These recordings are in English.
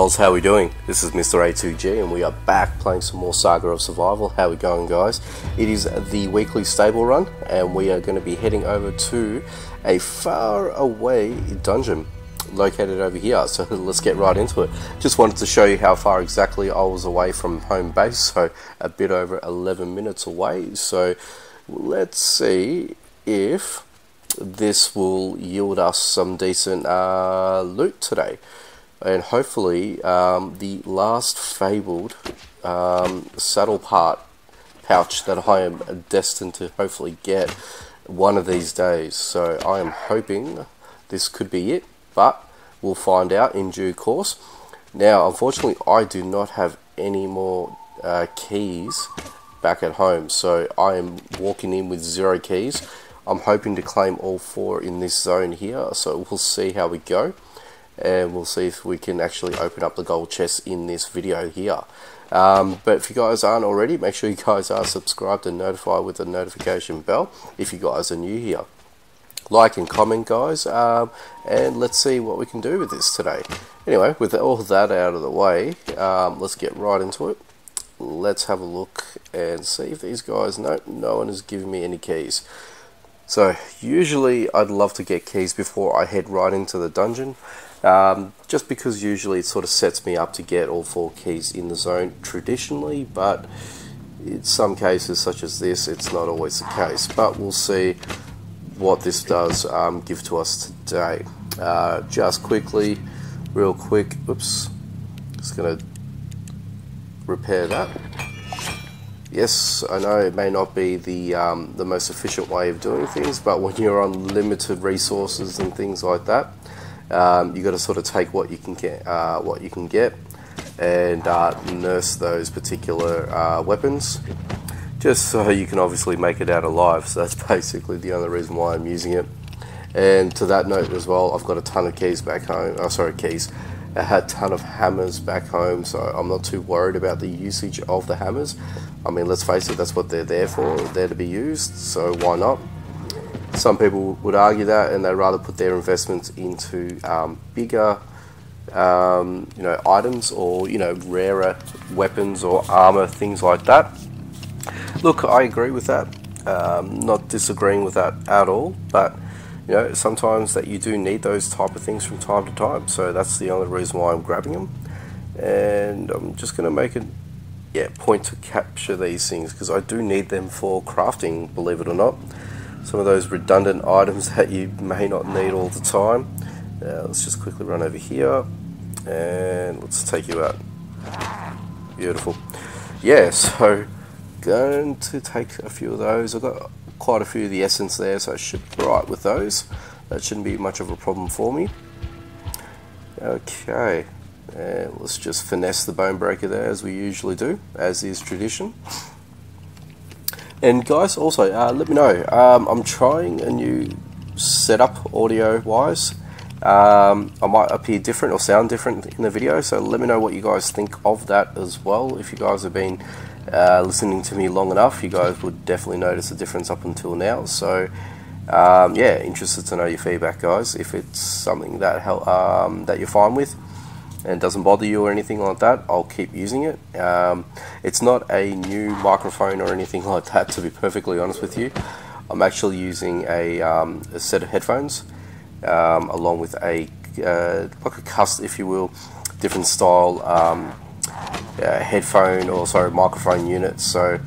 How we doing? This is Mr. A2G and we are back playing some more Saga of Survival. How we going, guys? It is the weekly stable run and we are going to be heading over to a far away dungeon located over here, so let's get right into it. Just wanted to show you how far exactly I was away from home base, so a bit over 11 minutes away. So let's see if this will yield us some decent loot today. And hopefully the last fabled saddle pouch that I am destined to hopefully get one of these days. So I am hoping this could be it, but we'll find out in due course. Now unfortunately I do not have any more keys back at home, so I am walking in with 0 keys. I'm hoping to claim all 4 in this zone here, so we'll see how we go. And we'll see if we can actually open up the gold chest in this video here. But if you guys aren't already, make sure you guys are subscribed and notified with the notification bell if you guys are new here. Like and comment, guys, and let's see what we can do with this today. Anyway, with all that out of the way, let's get right into it. Let's have a look and see if these guys... no one has given me any keys. So usually I'd love to get keys before I head right into the dungeon. Just because usually it sort of sets me up to get all 4 keys in the zone traditionally, but in some cases such as this it's not always the case. But we'll see what this does give to us today. Just quickly, real quick, oops, just gonna repair that. Yes, I know it may not be the most efficient way of doing things, but when you're on limited resources and things like that, you got to sort of take what you can get, and nurse those particular weapons, just so you can obviously make it out alive. So that's basically the only reason why I'm using it. And to that note as well, I've got a ton of keys back home. Oh, sorry, keys. I had a ton of hammers back home, so I'm not too worried about the usage of the hammers. I mean, let's face it, that's what they're there for, there to be used, so why not? Some people would argue that, and they'd rather put their investments into bigger items, or rarer weapons or armor, things like that. Look, I agree with that, not disagreeing with that at all, but sometimes that you do need those type of things from time to time, so that's the only reason why I'm grabbing them. And I'm just going to make it point to capture these things, because I do need them for crafting, believe it or not. Some of those redundant items that you may not need all the time. Let's just quickly run over here and let's take you out. Beautiful. Yeah, so going to take a few of those. I've got quite a few of the essence there, so I should be right with those. That shouldn't be much of a problem for me. Okay, and let's just finesse the bone breaker there as we usually do, as is tradition. And guys, also let me know, I'm trying a new setup audio wise. I might appear different or sound different in the video, so let me know what you guys think of that as well. If you guys have been listening to me long enough, you guys would definitely notice a difference up until now. So yeah, interested to know your feedback, guys. If it's something that that you're fine with and doesn't bother you or anything like that, I'll keep using it. It's not a new microphone or anything like that, to be perfectly honest with you. I'm actually using a set of headphones along with a like a custom, if you will, different style headphone, or sorry, microphone unit. So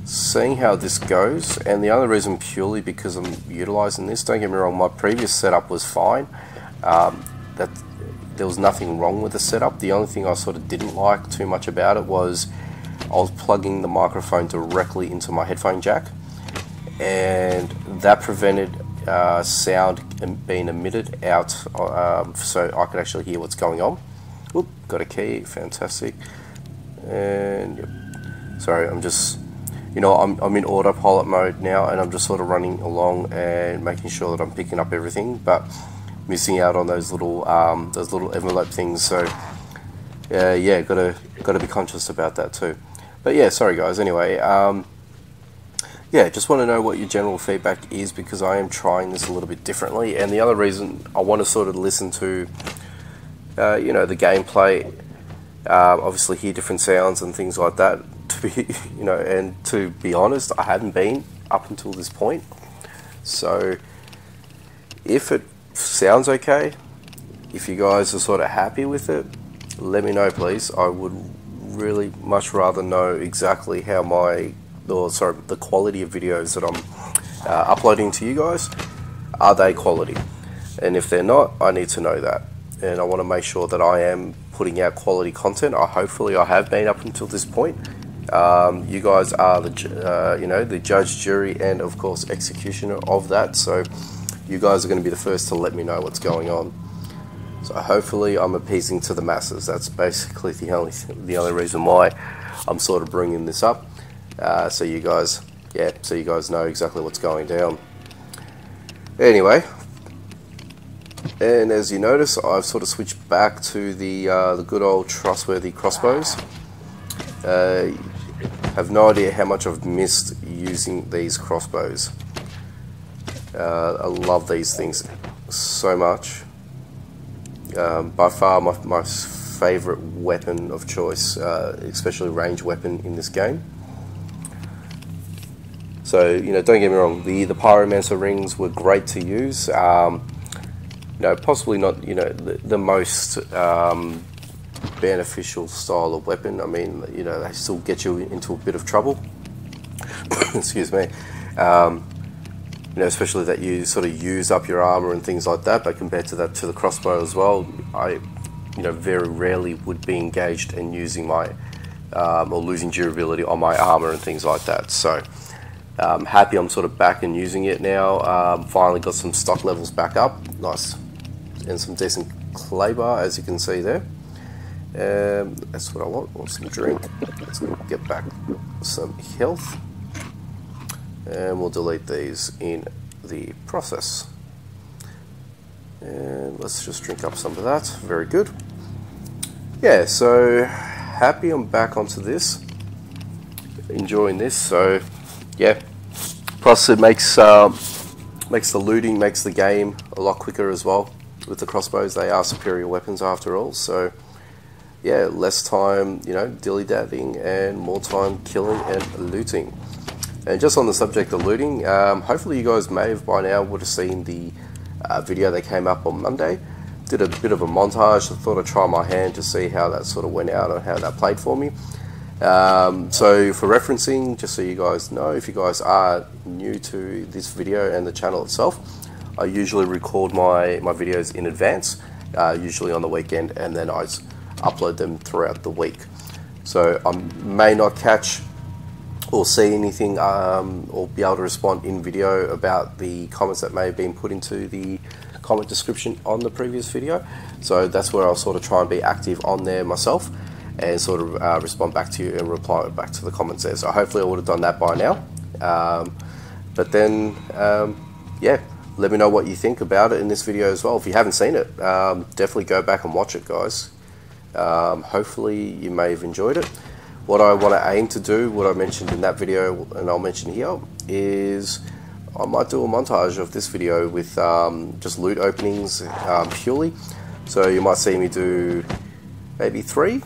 seeing how this goes, and the other reason purely because I'm utilizing this, don't get me wrong, my previous setup was fine. There was nothing wrong with the setup. The only thing I sort of didn't like too much about it was I was plugging the microphone directly into my headphone jack, and that prevented sound being emitted out, so I could actually hear what's going on. Oop, got a key, fantastic. And yep. Sorry, I'm just, I'm in autopilot mode now, and I'm just sort of running along and making sure that I'm picking up everything, but missing out on those little envelope things. So yeah, gotta be conscious about that too. But yeah, sorry guys. Anyway, yeah, just want to know what your general feedback is, because I am trying this a little bit differently, and the other reason I want to sort of listen to, you know, the gameplay obviously hear different sounds and things like that. To be, and to be honest, I haven't been up until this point. So if it sounds okay, if you guys are sort of happy with it, let me know, please. I would really much rather know exactly how the quality of videos that I'm uploading to you guys, are they quality? And if they're not, I need to know that. And I want to make sure that I am putting out quality content. Hopefully I have been up until this point. You guys are the judge, jury, and of course executioner of that. So you guys are going to be the first to let me know what's going on. So hopefully I'm appeasing to the masses. That's basically the only reason why I'm sort of bringing this up. So you guys know exactly what's going down. Anyway. And as you notice, I've sort of switched back to the good old trustworthy crossbows. Have no idea how much I've missed using these crossbows. I love these things so much. By far my favourite weapon of choice, especially ranged weapon in this game. So don't get me wrong, the pyromancer rings were great to use. Possibly not, the most beneficial style of weapon. I mean, they still get you into a bit of trouble. Excuse me. Especially that you sort of use up your armor and things like that. But compared to the crossbow as well, I, very rarely would be engaged in using my or losing durability on my armor and things like that. So. Happy I'm sort of back and using it now. Finally got some stock levels back up, nice, and some decent clay bar, as you can see there. That's what I want some drink. Let's get back some health, and we'll delete these in the process. And let's just drink up some of that. Very good. Yeah, so happy I'm back onto this, enjoying this. So yeah, plus it makes the looting, makes the game a lot quicker as well. With the crossbows, they are superior weapons after all. So yeah, less time, dilly-dallying, and more time killing and looting. And just on the subject of looting, hopefully you guys may have by now would have seen the video that came up on Monday. Did a bit of a montage. I thought I'd try my hand to see how that sort of went out and how that played for me. So for referencing, just so you guys know, if you guys are new to this video and the channel itself, I usually record my videos in advance, usually on the weekend, and then I upload them throughout the week. So I may not catch or see anything or be able to respond in video about the comments that may have been put into the comment description on the previous video. So that's where I'll sort of try and be active on there myself, and sort of respond back to you and reply back to the comments there. So hopefully I would have done that by now. But then, yeah, let me know what you think about it in this video as well. If you haven't seen it, definitely go back and watch it, guys. Hopefully you may have enjoyed it. What I want to aim to do, what I mentioned in that video, and I'll mention here, is I might do a montage of this video with just loot openings purely. So you might see me do maybe 3.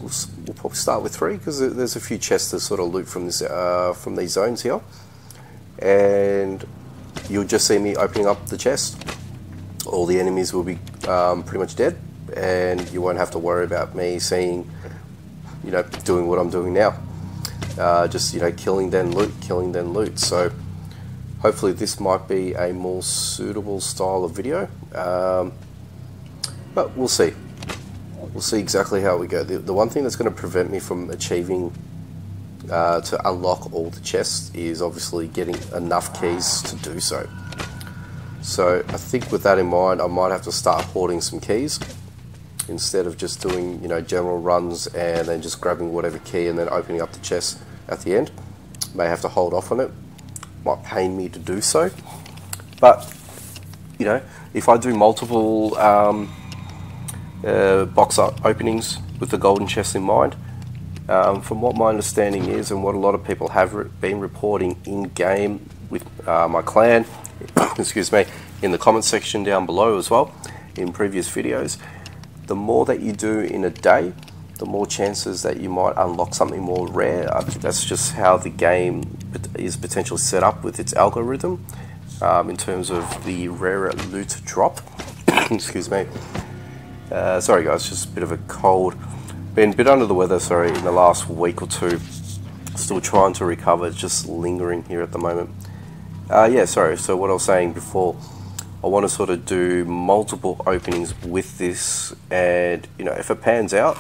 We'll probably start with 3 because there's a few chests to sort of loot from this from these zones here, and you'll just see me opening up the chest. All the enemies will be pretty much dead, and you won't have to worry about me seeing, doing what I'm doing now. Just killing then loot, killing then loot. So hopefully this might be a more suitable style of video, but we'll see. We'll see exactly how we go. The one thing that's going to prevent me from achieving to unlock all the chests is obviously getting enough keys to do so. So I think with that in mind, I might have to start hoarding some keys instead of just doing general runs and then just grabbing whatever key and then opening up the chest at the end. May have to hold off on it. Might pain me to do so, but if I do multiple box openings with the golden chest in mind, from what my understanding is and what a lot of people have been reporting in game with my clan, excuse me, in the comment section down below as well in previous videos, the more that you do in a day, the more chances that you might unlock something more rare. That's just how the game is potentially set up with its algorithm in terms of the rarer loot drop. Excuse me. Sorry guys, just a bit of a cold. Been a bit under the weather, sorry, in the last week or two. Still trying to recover, just lingering here at the moment. Yeah, sorry, so what I was saying before, I want to sort of do multiple openings with this, and you know, if it pans out,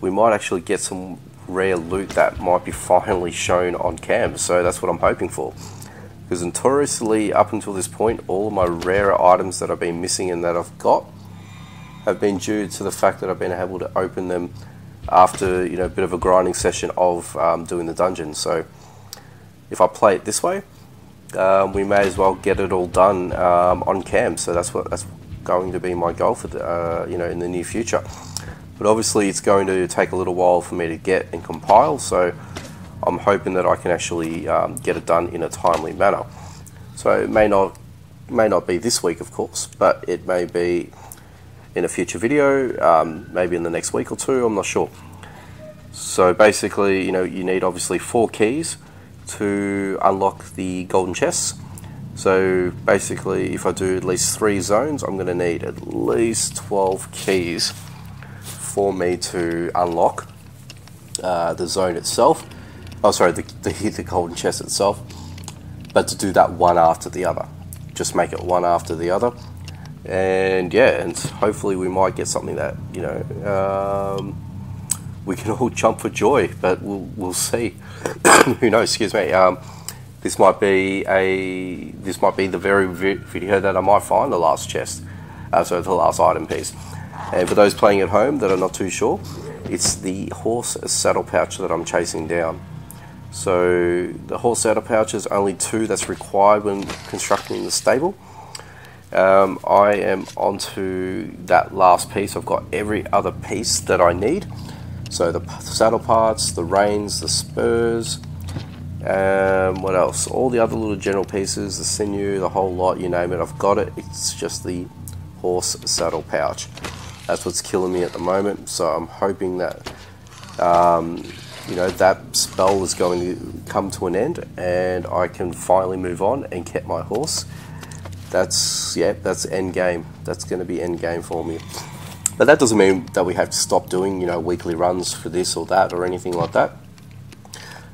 we might actually get some rare loot that might be finally shown on cam. So that's what I'm hoping for, because notoriously up until this point, all of my rarer items that I've been missing and that I've got have been due to the fact that I've been able to open them after, you know, a bit of a grinding session of doing the dungeon. So if I play it this way, we may as well get it all done on cam. So that's going to be my goal for the you know, in the near future. But obviously it's going to take a little while for me to get and compile, so I'm hoping that I can actually get it done in a timely manner. So it may not be this week, of course, but it may be in a future video, maybe in the next week or two, I'm not sure. So basically, you know, you need obviously 4 keys to unlock the golden chests. So basically, if I do at least 3 zones, I'm going to need at least 12 keys for me to unlock the zone itself. Oh, sorry, the golden chest itself. But to do that one after the other, just make it one after the other. And yeah, and hopefully we might get something that, you know, we can all jump for joy, but we'll see. Who knows? Excuse me. This might be the very video that I might find the last chest, so the last item piece. And for those playing at home that are not too sure, it's the horse saddle pouch that I'm chasing down. So the horse saddle pouch is only 2 that's required when constructing the stable. I am onto that last piece. I've got every other piece that I need. So the saddle parts, the reins, the spurs, what else? All the other little general pieces, the sinew, the whole lot, you name it, I've got it. It's just the horse saddle pouch. That's what's killing me at the moment. So I'm hoping that you know, that spell is going to come to an end and I can finally move on and get my horse. That's end game. That's going to be end game for me. But that doesn't mean that we have to stop doing, you know, weekly runs for this or that or anything like that.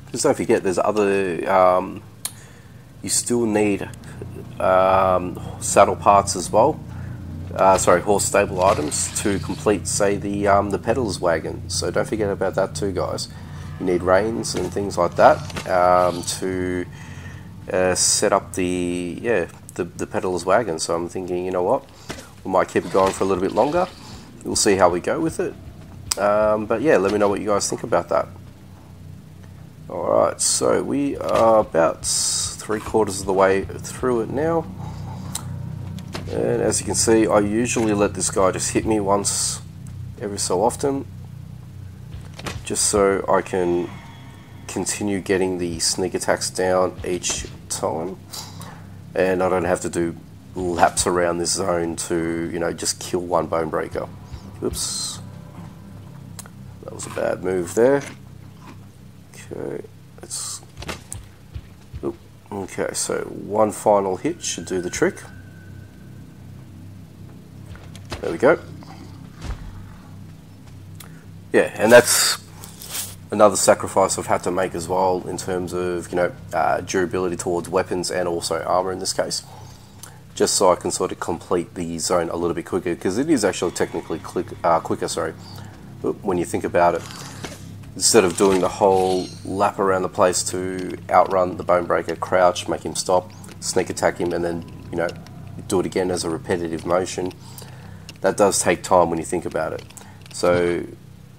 Because don't forget, there's other. You still need saddle parts as well. Sorry, horse stable items to complete, say, the pedal's wagon. So don't forget about that too, guys. You need reins and things like that to set up the pedal's wagon. So I'm thinking, you know what, we might keep it going for a little bit longer. We'll see how we go with it. But yeah, let me know what you guys think about that. Alright, so we are about 3/4 of the way through it now. And as you can see, I usually let this guy just hit me once every so often, just so I can continue getting the sneak attacks down each time, and I don't have to do laps around this zone to, you know, just kill one bone breaker. Oops, that was a bad move there. Okay, let's. Okay, so one final hit should do the trick. There we go. Yeah, and that's another sacrifice I've had to make as well in terms of, you know, durability towards weapons and also armor in this case, just so I can sort of complete the zone a little bit quicker, because it is actually technically quicker, sorry, when you think about it. Instead of doing the whole lap around the place to outrun the bone breaker, crouch, make him stop, sneak attack him, and then, you know, do it again as a repetitive motion. That does take time when you think about it. So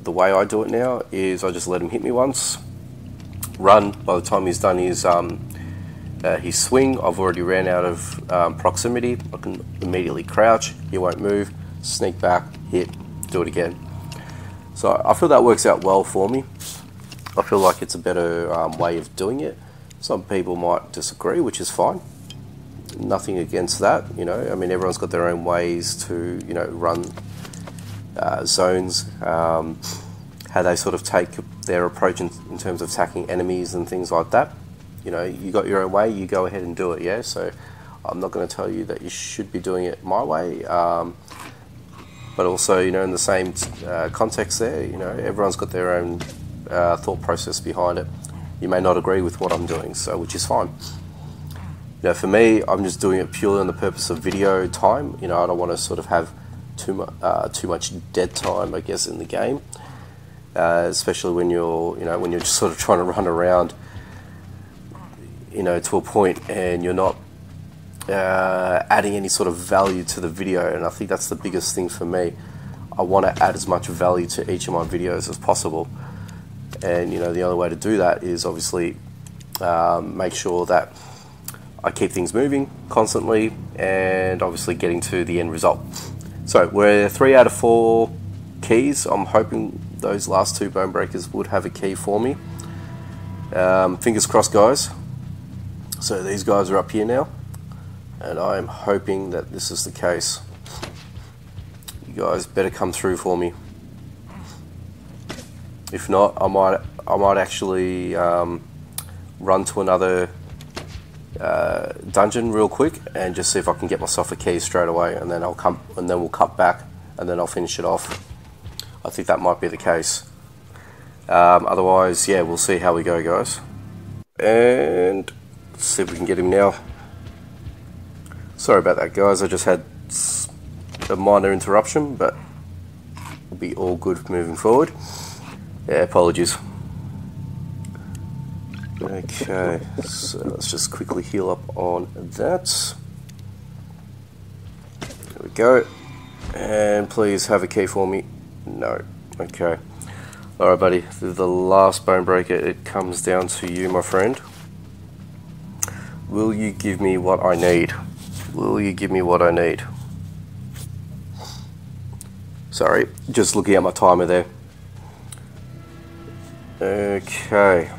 the way I do it now is I just let him hit me once, run. By the time he's done his swing, I've already ran out of proximity. I can immediately crouch, he won't move, sneak back, hit, do it again. So I feel that works out well for me. I feel like it's a better way of doing it. Some people might disagree, which is fine. Nothing against that, you know. I mean, everyone's got their own ways to, you know, run zones. how they sort of take their approach in terms of attacking enemies and things like that. You know, you got your own way, you go ahead and do it, yeah? So I'm not going to tell you that you should be doing it my way, but also, you know, in the same context there, you know, everyone's got their own thought process behind it. You may not agree with what I'm doing, so which is fine. You know, for me, I'm just doing it purely on the purpose of video time. You know, I don't want to sort of have too much dead time, I guess, in the game. Especially when you're, you know, when you're just sort of trying to run around, you know, to a point and you're not adding any sort of value to the video. And I think that's the biggest thing for me. I want to add as much value to each of my videos as possible. And, you know, the only way to do that is obviously make sure that I keep things moving constantly and obviously getting to the end result. So we're 3 out of 4 keys. I'm hoping those last 2 bone breakers would have a key for me. Fingers crossed, guys. So these guys are up here now, and I am hoping that this is the case. You guys better come through for me. If not, I might actually run to another dungeon real quick and just see if I can get myself a key straight away, and then we'll cut back, and then I'll finish it off. I think that might be the case. Otherwise, yeah, we'll see how we go, guys. And let's see if we can get him now. Sorry about that, guys. I just had a minor interruption, but we'll be all good moving forward. Yeah, apologies. Okay, so let's just quickly heal up on that. There we go. And please have a key for me. No. Okay. Alright, buddy. The last bone breaker, it comes down to you, my friend. Will you give me what I need? Will you give me what I need? Sorry, just looking at my timer there. Okay.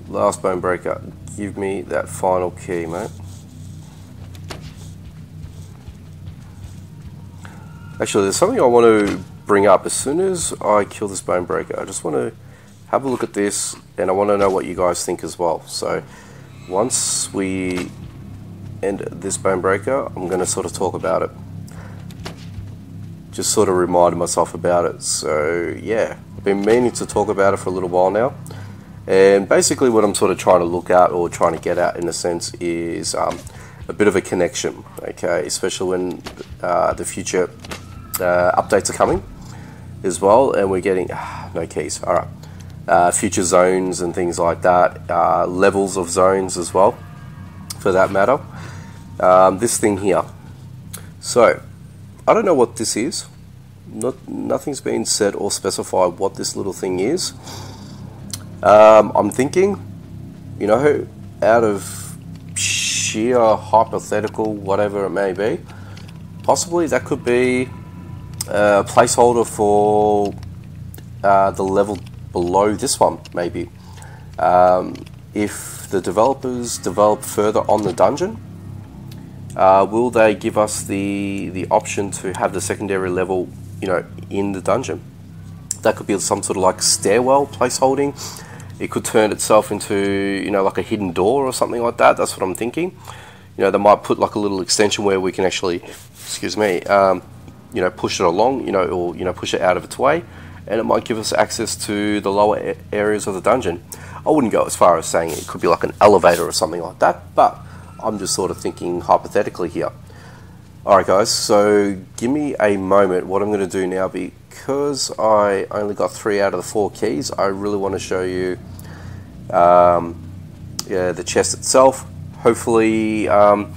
Last bone breaker. Give me that final key, mate. Actually, there's something I want to bring up. As soon as I kill this bone breaker, I just want to have a look at this, and I want to know what you guys think as well. So once we end this bone breaker, I'm going to sort of talk about it. Just sort of remind myself about it. So yeah, I've been meaning to talk about it for a little while now. And basically what I'm sort of trying to look at, or trying to get at in a sense, is a bit of a connection, okay? Especially when the future updates are coming as well, and we're getting no keys. All right, future zones and things like that, levels of zones as well, for that matter. This thing here. So I don't know what this is. Nothing's been said or specified what this little thing is. I'm thinking, you know, out of sheer hypothetical, whatever it may be, possibly that could be a placeholder for the level below this one, maybe. If the developers develop further on the dungeon, will they give us the option to have the secondary level, you know, in the dungeon? That could be some sort of like stairwell placeholding. It could turn itself into, you know, like a hidden door or something like that. That's what I'm thinking. You know, they might put like a little extension where we can actually, excuse me, you know, push it along, you know, or, you know, push it out of its way, and it might give us access to the lower areas of the dungeon. I wouldn't go as far as saying it could be like an elevator or something like that, but I'm just sort of thinking hypothetically here. Alright guys, so give me a moment. What I'm going to do now, because I only got 3 out of the 4 keys, I really want to show you yeah, the chest itself. Hopefully I'll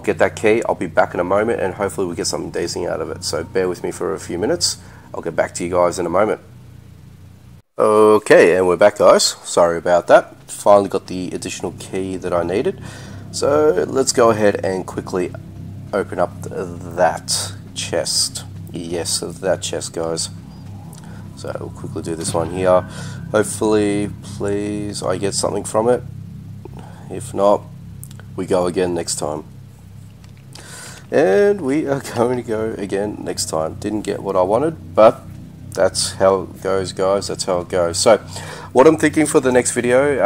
get that key. I'll be back in a moment, and hopefully we get something decent out of it. So bear with me for a few minutes. I'll get back to you guys in a moment. Okay, and we're back, guys. Sorry about that. Finally got the additional key that I needed. So let's go ahead and quickly open up that chest. Yes, that chest, guys. So we'll quickly do this one here. Hopefully, please, I get something from it. If not, we go again next time. And we are going to go again next time. Didn't get what I wanted, but that's how it goes, guys. That's how it goes. So what I'm thinking for the next video,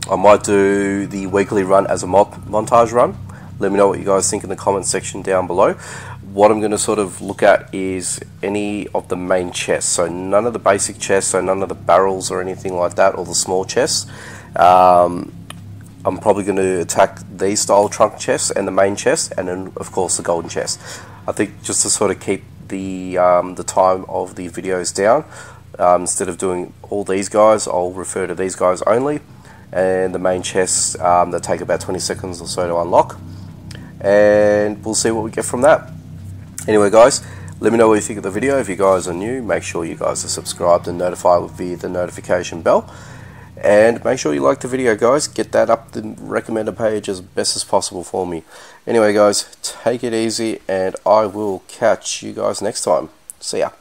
I might do the weekly run as a montage run. Let me know what you guys think in the comment section down below. What I'm going to sort of look at is any of the main chests, so none of the basic chests, so none of the barrels or anything like that, or the small chests. I'm probably going to attack these style trunk chests and the main chest, and then of course the golden chest. I think just to sort of keep the time of the videos down, instead of doing all these guys, I'll refer to these guys only, and the main chests that take about 20 seconds or so to unlock, and we'll see what we get from that. Anyway guys, let me know what you think of the video. If you guys are new, make sure you guys are subscribed and notified via the notification bell. And make sure you like the video, guys. Get that up the recommended page as best as possible for me. Anyway guys, take it easy, and I will catch you guys next time. See ya.